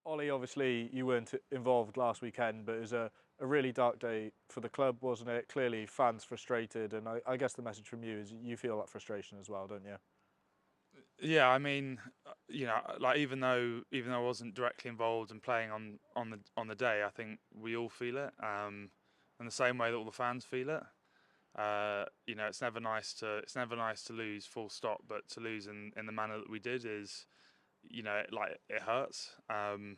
Ollie, obviously you weren't involved last weekend, but it was a really dark day for the club, wasn't it? Clearly fans frustrated, and I guess the message from you is you feel that frustration as well, don't you? Yeah, I mean, like even though I wasn't directly involved in playing on the day, I think we all feel it, in the same way that all the fans feel it. It's never nice to lose, full stop. But to lose in the manner that we did is, like it hurts. And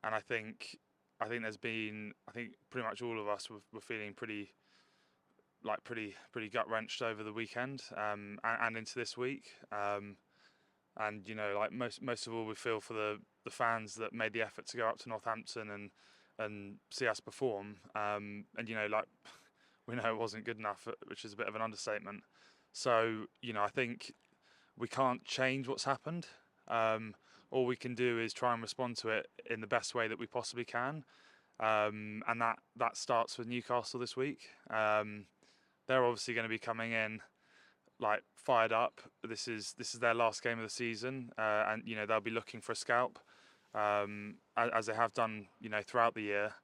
I think pretty much all of us were feeling pretty gut wrenched over the weekend, and into this week. And like most of all, we feel for the fans that made the effort to go up to Northampton and see us perform. And like we know it wasn't good enough, which is a bit of an understatement. So I think we can't change what's happened. All we can do is try and respond to it in the best way that we possibly can, and that starts with Newcastle this week. They're obviously going to be coming in like fired up. This is their last game of the season, and they'll be looking for a scalp, as they have done throughout the year.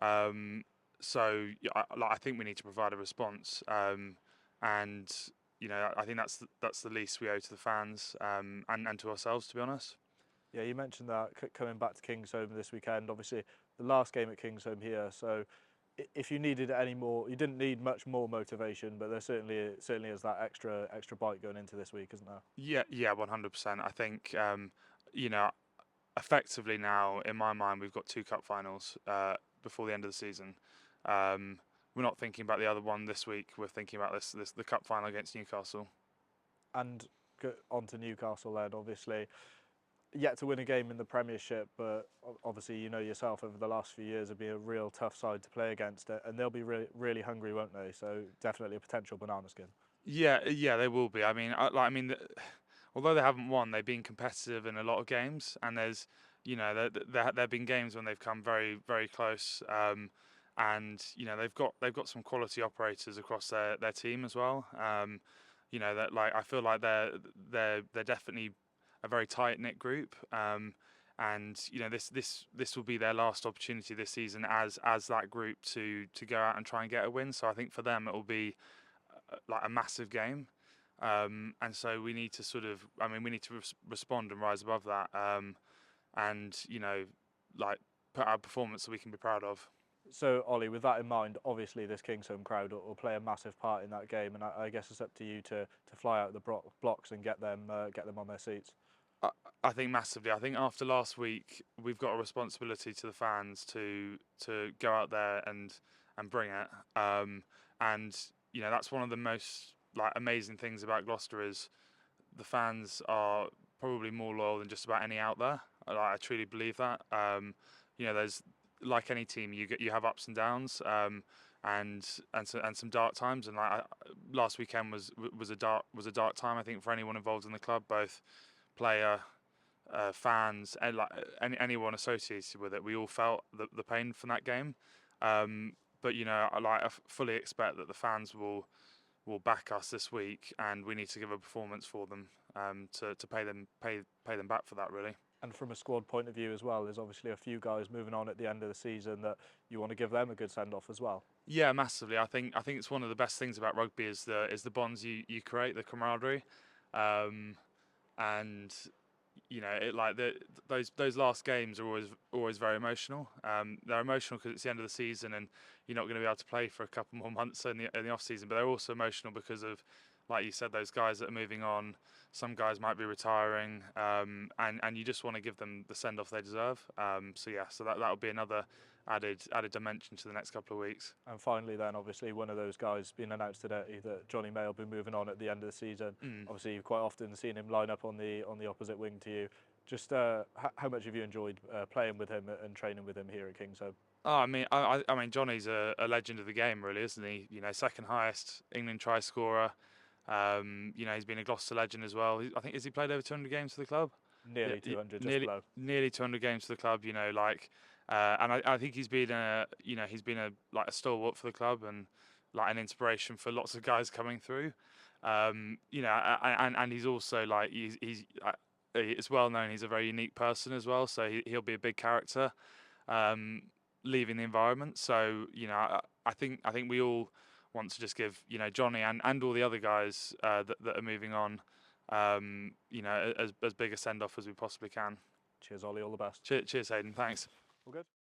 Um, so I think we need to provide a response, and I think that's the least we owe to the fans, and to ourselves, to be honest. Yeah, you mentioned that coming back to Kingsholm this weekend. Obviously, the last game at Kingsholm here. So, if you needed any more, you didn't need much more motivation, but there certainly is that extra bite going into this week, isn't there? Yeah, yeah, 100%. I think you know effectively now, in my mind, we've got two cup finals before the end of the season. Um, we're not thinking about the other one this week. We're thinking about this the cup final against Newcastle. And on to Newcastle then, obviously. Yet to win a game in the Premiership, but obviously you know yourself over the last few years it'll be a real tough side to play against it, and they'll be really hungry, won't they? So definitely a potential banana skin. Yeah, yeah, they will be. I mean, although they haven't won, they've been competitive in a lot of games, and there's, there've been games when they've come very close, and they've got some quality operators across their team as well. That like I feel like they're definitely a very tight knit group, and this will be their last opportunity this season as that group to go out and try and get a win. So I think for them it will be like a massive game. And so we need to we need to respond and rise above that, and like put our performance that we can be proud of. So Ollie, with that in mind, obviously this Kingsholm crowd will play a massive part in that game, and I guess it's up to you to fly out the blocks and get them on their seats. I, I think massively. I think after last week, we've got a responsibility to the fans to go out there and bring it. And that's one of the most like amazing things about Gloucester is the fans are probably more loyal than just about any out there. I truly believe that. There's like any team, you have ups and downs, and some dark times. And last weekend was a dark time. I think for anyone involved in the club, both player, fans, and like anyone associated with it, we all felt the pain from that game. But I fully expect that the fans will back us this week, and we need to give a performance for them, to pay them back for that, really. And from a squad point of view as well, there's obviously a few guys moving on at the end of the season that you want to give them a good send off as well. Yeah, massively. I think it's one of the best things about rugby is the bonds you create, the camaraderie, um, and it like those last games are always very emotional. They're emotional because it's the end of the season and you're not going to be able to play for a couple more months in the off season. But they're also emotional because of, like you said, those guys that are moving on. Some guys might be retiring, and you just want to give them the send off they deserve. So that'll be another added dimension to the next couple of weeks. And finally, then obviously one of those guys being announced today that Johnny May will be moving on at the end of the season. Mm. Obviously, you've quite often seen him line up on the opposite wing to you. Just how much have you enjoyed playing with him and training with him here at Kingsholm? Oh, I mean, Johnny's a legend of the game, really, isn't he? Second highest England try scorer. He's been a Gloucester legend as well. I think has he played over 200 games for the club? Yeah, Nearly 200, just nearly below. nearly 200 games for the club. And I think he's been a like a stalwart for the club and like an inspiration for lots of guys coming through. And he's also like he's it's well known he's a very unique person as well, so he'll be a big character, leaving the environment. So I think we all want to just give Johnny and all the other guys that are moving on, as big a send off as we possibly can. Cheers, Ollie. All the best. Cheers, Hayden. Thanks. All good.